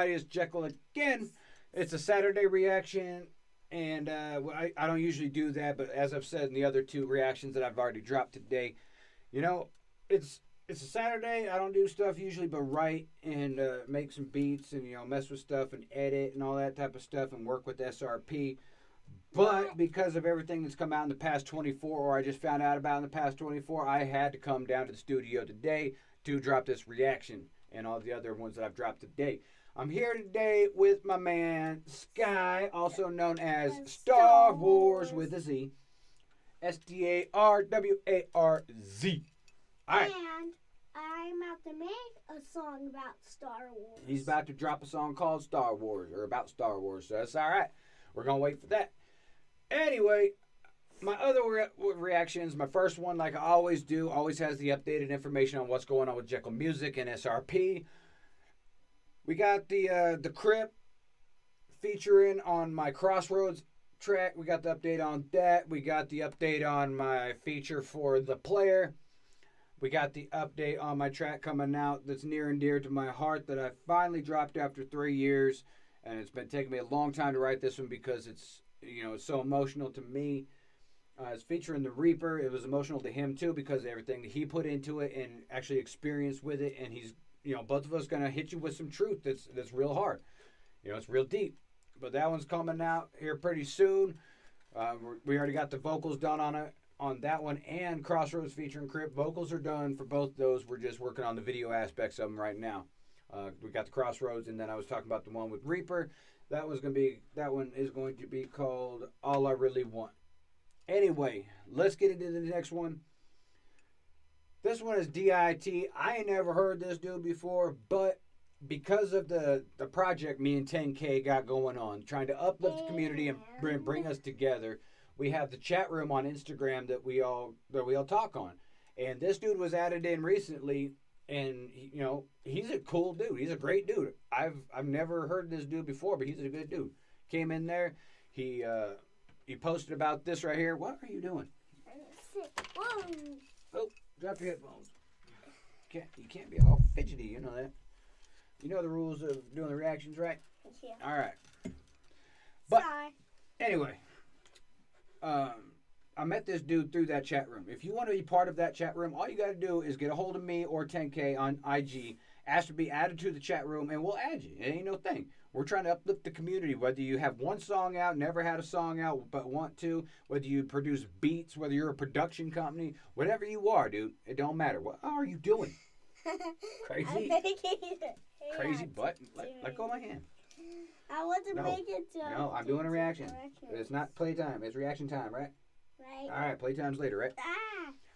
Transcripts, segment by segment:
everybody? It's Jekyll again. It's a Saturday reaction, and I don't usually do that, but as I've said in the other two reactions that I've already dropped today, you know, it's a Saturday. I don't do stuff usually but write and make some beats and, mess with stuff and edit and all that type of stuff and work with SRP. But because of everything that's come out in the past 24, or I just found out about in the past 24, I had to come down to the studio today to drop this reaction and all the other ones that I've dropped today. I'm here today with my man Sky, also known as Star Wars with a Z. StarWarz. All right. And I'm about to make a song about Star Wars. He's about to drop a song called Star Wars, or about Star Wars, so that's all right. We're going to wait for that. Anyway, my other reactions, my first one, like I always do, always has the updated information on what's going on with Jekyll Music and SRP. We got the Crip featuring on my Crossroads track. We got the update on that. We got the update on my feature for The Player. We got the update on my track coming out that's near and dear to my heart that I finally dropped after 3 years. And it's been taking me a long time to write this one because it's so emotional to me. It's featuring the Reaper. It was emotional to him too because of everything that he put into it and actually experienced with it. And he's both of us going to hit you with some truth that's real hard. It's real deep. But that one's coming out here pretty soon. We already got the vocals done on that one, and Crossroads featuring Crip. Vocals are done for both those. We're just working on the video aspects of them right now. We got the Crossroads, and then I was talking about the one with Reaper. That one is going to be called All I Really Want. Anyway, let's get into the next one. This one is D.I.T. I ain't never heard this dude before, but because of the project me and 10K got going on, trying to uplift the community and bring us together, we have the chat room on Instagram that we all talk on. And this dude was added in recently, and he's a cool dude. He's a great dude. I've never heard this dude before, but he's a good dude. Came in there, he posted about this right here. What are you doing? Oh, drop your headphones. You can't be all fidgety, you know that. You know the rules of doing the reactions, right? Yeah. All right. But anyway, I met this dude through that chat room. If you want to be part of that chat room, all you got to do is get a hold of me or 10K on IG, ask to be added to the chat room, and we'll add you. It ain't no thing. We're trying to uplift the community, whether you have one song out, never had a song out, but want to, whether you produce beats, whether you're a production company, whatever you are, dude, it don't matter. What are you doing? Crazy? Crazy butt? Let go of my hand. I want to make it to... No, I'm doing a reaction. It's not playtime. It's reaction time, right? Right. All right, playtime's later, right?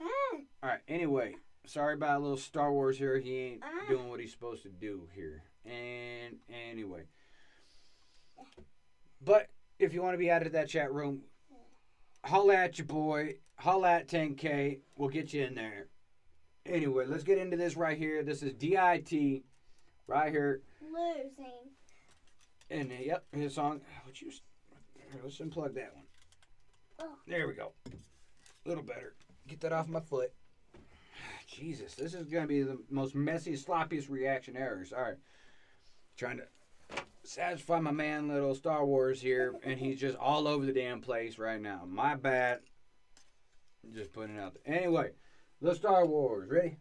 All right, anyway, sorry about a little Star Wars here. He ain't doing what he's supposed to do here. And anyway. But if you want to be added to that chat room, holla at your boy. Holla at 10K. We'll get you in there. Anyway, let's get into this right here. This is D.I.T. right here. Losing. And yep, his song. Let's unplug that one. Oh. There we go. A little better. Get that off my foot. Jesus, this is going to be the most messy, sloppiest reaction errors. All right. Trying to satisfy my man, little Star Wars here, and he's just all over the damn place right now. My bad. Just putting it out there. Anyway, little Star Wars. Ready?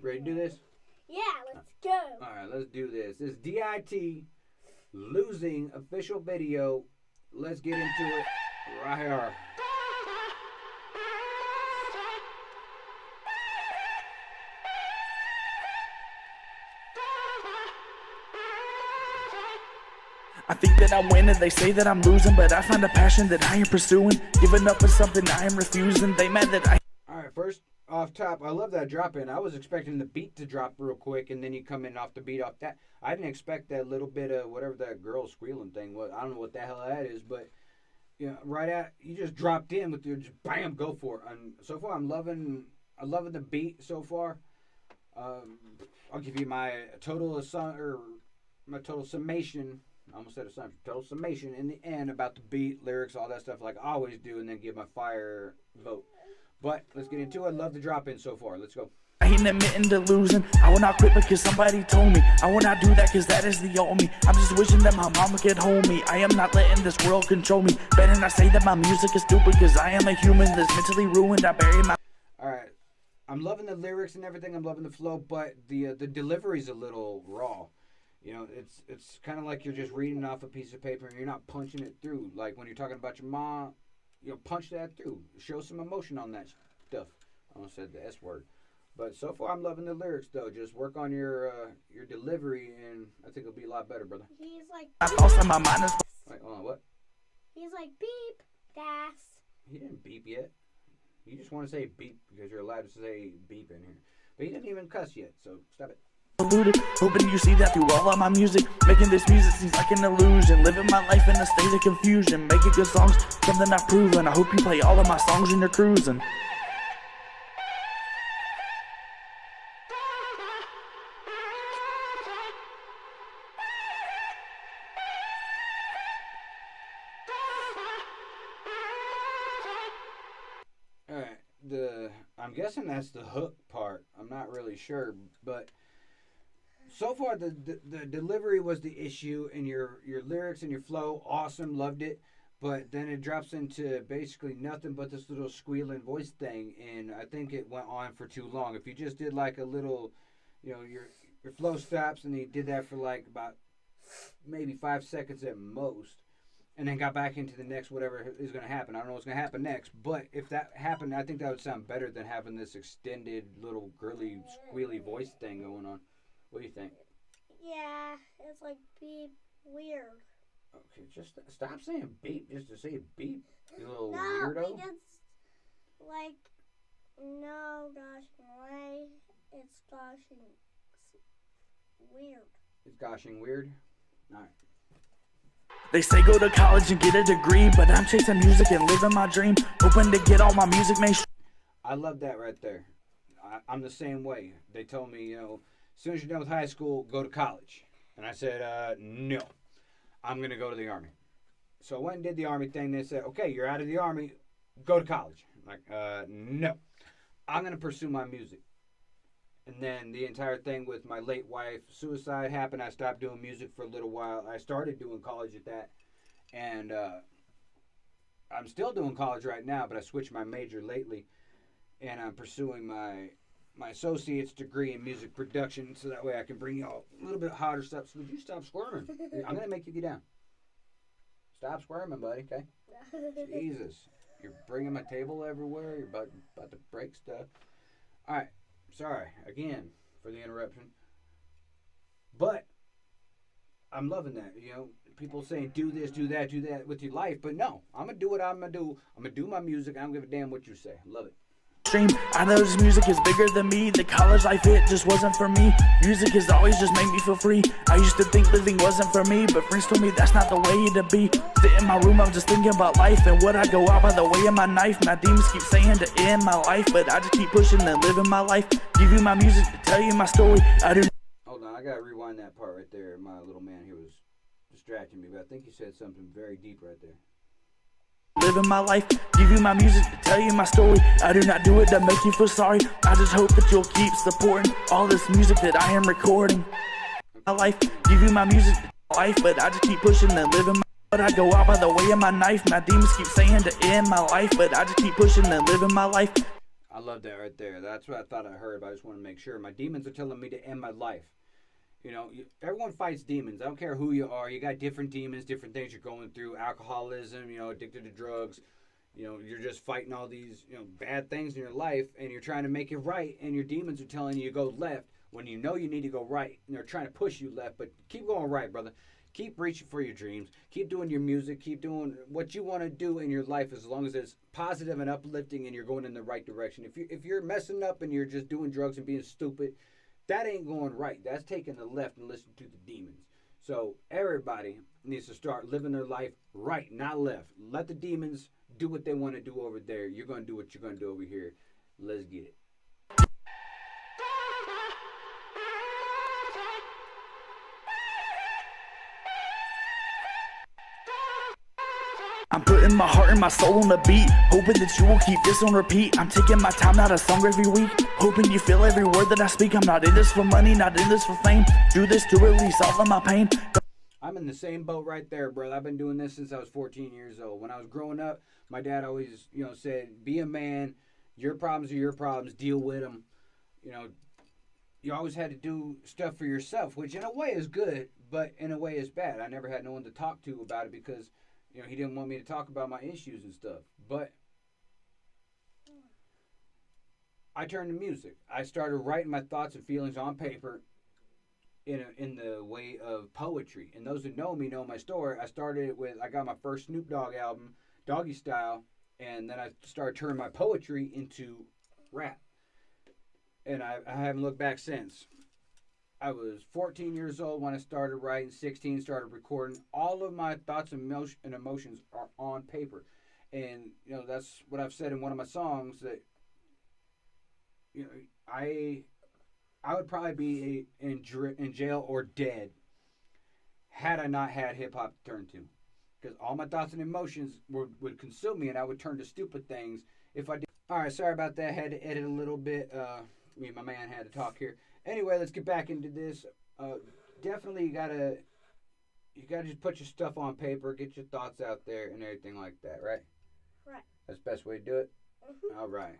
Ready to do this? Yeah, let's go. All right, let's do this. This is D.I.T. Losing official video. Let's get into it right here. I think that I win and they say that I'm losing, but I find a passion that I am pursuing. Giving up is something I am refusing. They mad that I... Alright, first off top, I love that drop in. I was expecting the beat to drop real quick and then you come in off the beat off that. I didn't expect that little bit of whatever that girl squealing thing was. I don't know what the hell that is, but right at you just dropped in with your just bam, go for it. And so far I'm loving the beat so far. I'll give you my total summation. I almost said assumption. Total summation in the end about the beat, lyrics, all that stuff like I always do, and then give my fire vote. But let's get into it. Love the drop in so far. Let's go. I I ain't admitting to losing. I will not quit because somebody told me. I will not do that because that is the old me. I'm just wishing that my mama could hold me. I am not letting this world control me. Better not say that my music is stupid because I am a human that's mentally ruined. I bury my... Alright. I'm loving the lyrics and everything. I'm loving the flow, but the delivery's a little raw. You know, it's kind of like you're just reading off a piece of paper and you're not punching it through. Like when you're talking about your mom, you know, punch that through. Show some emotion on that stuff. I almost said the S word. But so far, I'm loving the lyrics, though. Just work on your delivery, and I think it'll be a lot better, brother. He's like, my mind is... Wait, hold on, what? he's like, beep, gas. He didn't beep yet. You just want to say beep because you're allowed to say beep in here. But he didn't even cuss yet, so stop it. Hoping you see that through all of my music. Making this music seems like an illusion. Living my life in a state of confusion. Making good songs, something I've proven. I hope you play all of my songs when you're cruising. Alright, I'm guessing that's the hook part. I'm not really sure, but so far the delivery was the issue, and your lyrics and your flow, awesome, loved it. But then it drops into basically nothing but this little squealing voice thing, and I think it went on for too long. If you just did like a little, you know, your flow stops, and you did that for like about maybe 5 seconds at most, and then got back into the next whatever is going to happen. I don't know what's going to happen next, but if that happened, I think that would sound better than having this extended little girly squealy voice thing going on. What do you think? Yeah, it's like beep, weird. Okay, just stop saying beep just to say beep, you little No, weirdo. it's like, no, gosh, why? It's goshing weird. It's goshing weird. All right. They say go to college and get a degree, but I'm chasing music and living my dream. Hoping to get all my music made. I love that right there. I'm the same way. They told me, you know, as soon as you're done with high school, go to college. And I said, no, I'm going to go to the Army. So I went and did the Army thing. They said, okay, you're out of the Army, go to college. I'm like, no, I'm going to pursue my music. And then the entire thing with my late wife, suicide happened. I stopped doing music for a little while. I started doing college at that. And I'm still doing college right now, but I switched my major lately. And I'm pursuing my associate's degree in music production, so that way I can bring y'all a little bit hotter stuff. So would you stop squirming? I'm going to make you get down. Stop squirming, buddy, okay? Jesus. You're bringing my table everywhere. You're about to break stuff. All right. Sorry, again, for the interruption. But I'm loving that. You know, people saying do this, do that with your life. But no, I'm going to do what I'm going to do. I'm going to do my music. I don't give a damn what you say. I love it. I know this music is bigger than me. The college life, it just wasn't for me. Music has always just made me feel free. I used to think living wasn't for me, but friends told me that's not the way to be. Sit in my room, I'm just thinking about life and what I go out by the way of my knife. My demons keep saying to end my life, but I just keep pushing and living my life. Give you my music to tell you my story. I do. Hold on, I gotta rewind that part right there. My little man here was distracting me, but I think you said something very deep right there. Living my life, give you my music to tell you my story. I do not do it to make you feel sorry. I just hope that you'll keep supporting all this music that I am recording. My life, give you my music to life, but I just keep pushing and living my. But I go out by the way of my knife. My demons keep saying to end my life, but I just keep pushing and living my life. I love that right there. That's what I thought I heard, but I just want to make sure. My demons are telling me to end my life. You know, everyone fights demons. I don't care who you are. You got different demons, different things you're going through. Alcoholism, you know, addicted to drugs. You know, you're just fighting all these, you know, bad things in your life, and you're trying to make it right, and your demons are telling you to go left when you know you need to go right, and they're trying to push you left. But keep going right, brother. Keep reaching for your dreams. Keep doing your music. Keep doing what you want to do in your life, as long as it's positive and uplifting, and you're going in the right direction. If you're messing up and you're just doing drugs and being stupid, that ain't going right. That's taking the left and listening to the demons. So everybody needs to start living their life right, not left. Let the demons do what they want to do over there. You're going to do what you're going to do over here. Let's get it. I'm putting my heart and my soul on the beat, hoping that you will keep this on repeat. I'm taking my time, not a song every week, hoping you feel every word that I speak. I'm not in this for money, not in this for fame. Do this to release all of my pain. I'm in the same boat right there, brother. I've been doing this since I was 14 years old. When I was growing up, my dad always, said, be a man. Your problems are your problems. Deal with them. You always had to do stuff for yourself, which in a way is good, but in a way is bad. I never had no one to talk to about it because he didn't want me to talk about my issues and stuff. But I turned to music. I started writing my thoughts and feelings on paper in the way of poetry. And those who know me know my story. I got my first Snoop Dogg album, Doggy Style, and then I started turning my poetry into rap. And I haven't looked back since. I was 14 years old when I started writing, 16, started recording. All of my thoughts and emotions are on paper. And, that's what I've said in one of my songs that, I would probably be in jail or dead had I not had hip-hop to turn to. Because all my thoughts and emotions would consume me, and I would turn to stupid things if I did. All right, sorry about that. Had to edit a little bit. Me and my man had to talk here. Anyway, let's get back into this. Definitely you gotta just put your stuff on paper, get your thoughts out there and everything like that, right? Right. That's the best way to do it? Mm-hmm. All right.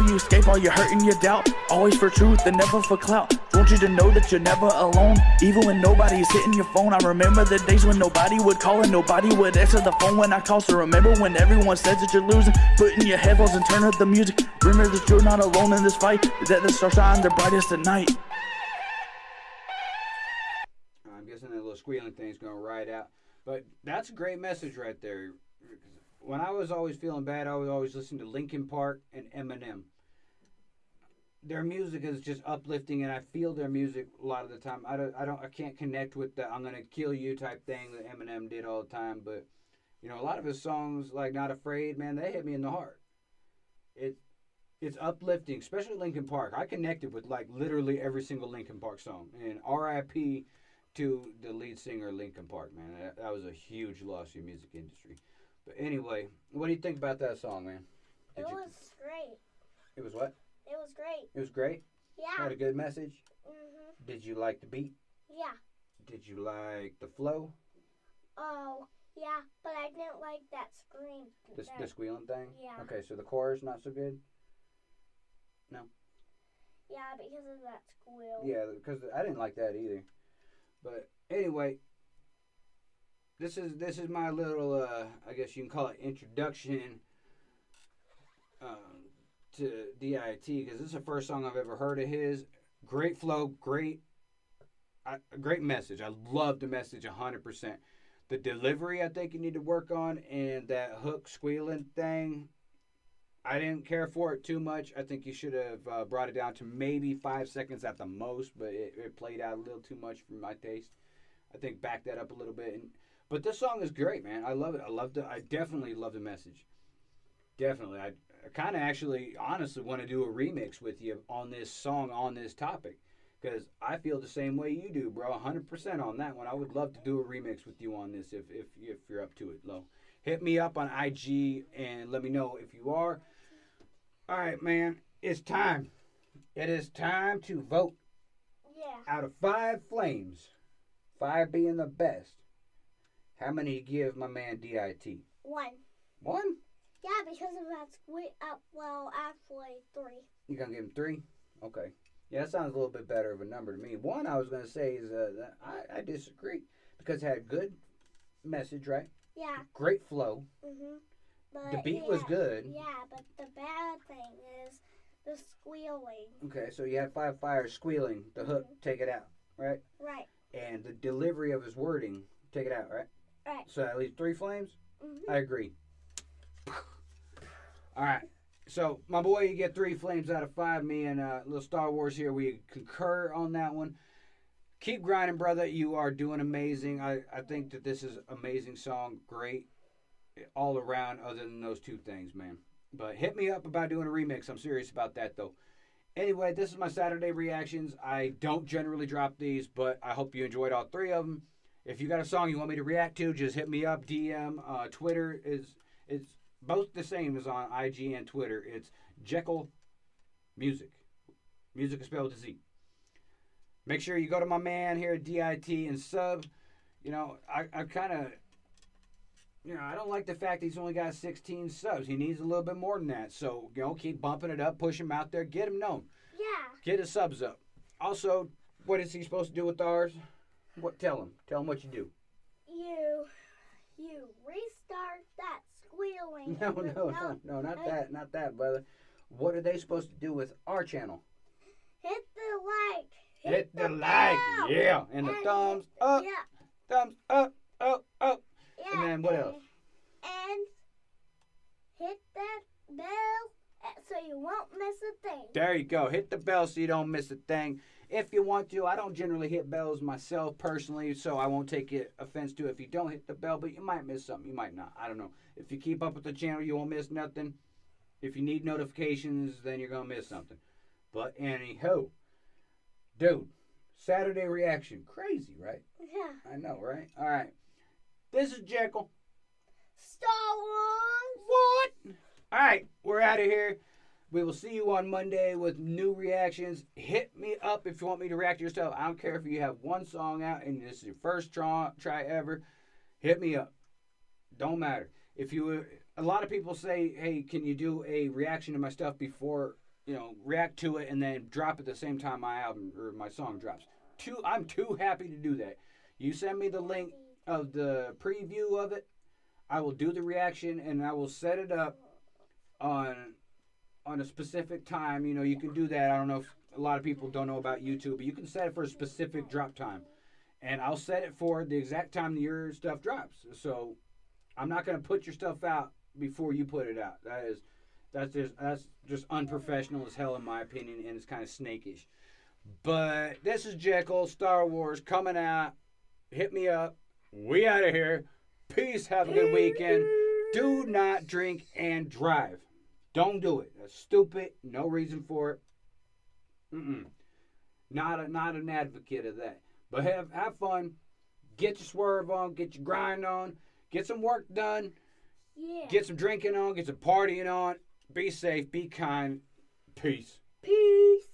You escape all your hurt and your doubt, always for truth and never for clout. Want you to know that you're never alone, even when nobody's hitting your phone. I remember the days when nobody would call and nobody would answer the phone when I call. So remember when everyone says that you're losing, put in your headphones and turn up the music. Remember that you're not alone in this fight, that the stars shine the brightest at night. I'm guessing that little squealing thing's gonna ride out, but that's a great message right there. When I was always feeling bad, I would always listen to Linkin Park and Eminem. Their music is just uplifting, and I feel their music a lot of the time. I can't connect with the "I'm gonna kill you" type thing that Eminem did all the time. But a lot of his songs, like "Not Afraid," man, they hit me in the heart. It's uplifting, especially Linkin Park. I connected with like literally every single Linkin Park song, and R.I.P. to the lead singer of Linkin Park, man. That was a huge loss in the music industry. But anyway, what do you think about that song, man? It was great. It was what? It was great. It was great? Yeah. Had a good message? Mm-hmm. Did you like the beat? Yeah. Did you like the flow? Oh, yeah, but I didn't like that scream. The squealing thing? Yeah. Okay, so the chorus not so good? No? Yeah, because of that squeal. Yeah, because I didn't like that either. But anyway, this is my little, I guess you can call it introduction to D.I.T. because this is the first song I've ever heard of his. Great flow, great message. I love the message 100%. The delivery I think you need to work on, and that hook squealing thing, I didn't care for it too much. I think you should have brought it down to maybe 5 seconds at the most, but it played out a little too much for my taste. I think back that up a little bit. But this song is great, man. I love it. I definitely love the message. Definitely. I kind of actually, honestly, want to do a remix with you on this song, on this topic. Because I feel the same way you do, bro. 100% on that one. I would love to do a remix with you on this if you're up to it, Lo. Hit me up on IG and let me know if you are. All right, man. It's time. It is time to vote. Yeah. Out of 5 flames, 5 being the best, how many you give my man D.I.T? 1. 1? Yeah, because of that squeal. Well, actually 3. You gonna give him 3? Okay. Yeah, that sounds a little bit better of a number to me. 1, I was gonna say is I disagree because it had a good message, right? Yeah. Great flow. Mhm. The beat was good. Yeah, but the bad thing is the squealing. Okay, so you had 5 fires squealing. The hook, take it out, right? Right. And the delivery of his wording, take it out, right? Right. So at least 3 flames? Mhm. I agree. All right. So, my boy, you get 3 flames out of 5. Me and little Star Wars here, we concur on that one. Keep grinding, brother. You are doing amazing. I think that this is an amazing song. Great all around other than those 2 things, man. But hit me up about doing a remix. I'm serious about that, though. Anyway, this is my Saturday reactions. I don't generally drop these, but I hope you enjoyed all 3 of them. If you got a song you want me to react to, just hit me up. DM. Twitter is it's both the same as on IG and Twitter. It's Jekyll Music. Music is spelled with a Z. Make sure you go to my man here at D.I.T and sub. I kind of, I don't like the fact he's only got 16 subs. He needs a little bit more than that. So, keep bumping it up, push him out there, get him known. Yeah. Get his subs up. Also, what is he supposed to do with ours? Tell him what you do. You restart that squealing. No, not that, brother. What are they supposed to do with our channel? Hit the like. Hit the like, yeah, and the thumbs up. Yeah. Thumbs up, up. Yeah. And then what else? And hit that bell so you won't miss a thing. There you go. Hit the bell so you don't miss a thing. If you want to, I don't generally hit bells myself personally, so I won't take offense to it if you don't hit the bell, but you might miss something. You might not. I don't know. If you keep up with the channel, you won't miss nothing. If you need notifications, then you're going to miss something. But anyhow, dude, Saturday reaction. Crazy, right? Yeah. I know, right? All right. This is Jekyll. Star Wars. What? All right, we're out of here. We will see you on Monday with new reactions. Hit me up if you want me to react to yourself. I don't care if you have one song out and this is your first try ever. Hit me up. Don't matter. A lot of people say, hey, can you do a reaction to my stuff before, react to it and then drop at the same time my album or my song drops. I'm too happy to do that. You send me the link of the preview of it. I will do the reaction and I will set it up on a specific time. You can do that. I don't know if a lot of people don't know about YouTube, but you can set it for a specific drop time. And I'll set it for the exact time that your stuff drops. So I'm not going to put your stuff out before you put it out. That's just unprofessional as hell in my opinion, and it's kind of snakish. But this is Jekyll, Star Wars coming out. Hit me up. We out of here. Peace. Have a good weekend. Do not drink and drive. Don't do it. That's stupid. No reason for it. Not an advocate of that. But have fun. Get your swerve on. Get your grind on. Get some work done. Yeah. Get some drinking on. Get some partying on. Be safe. Be kind. Peace. Peace.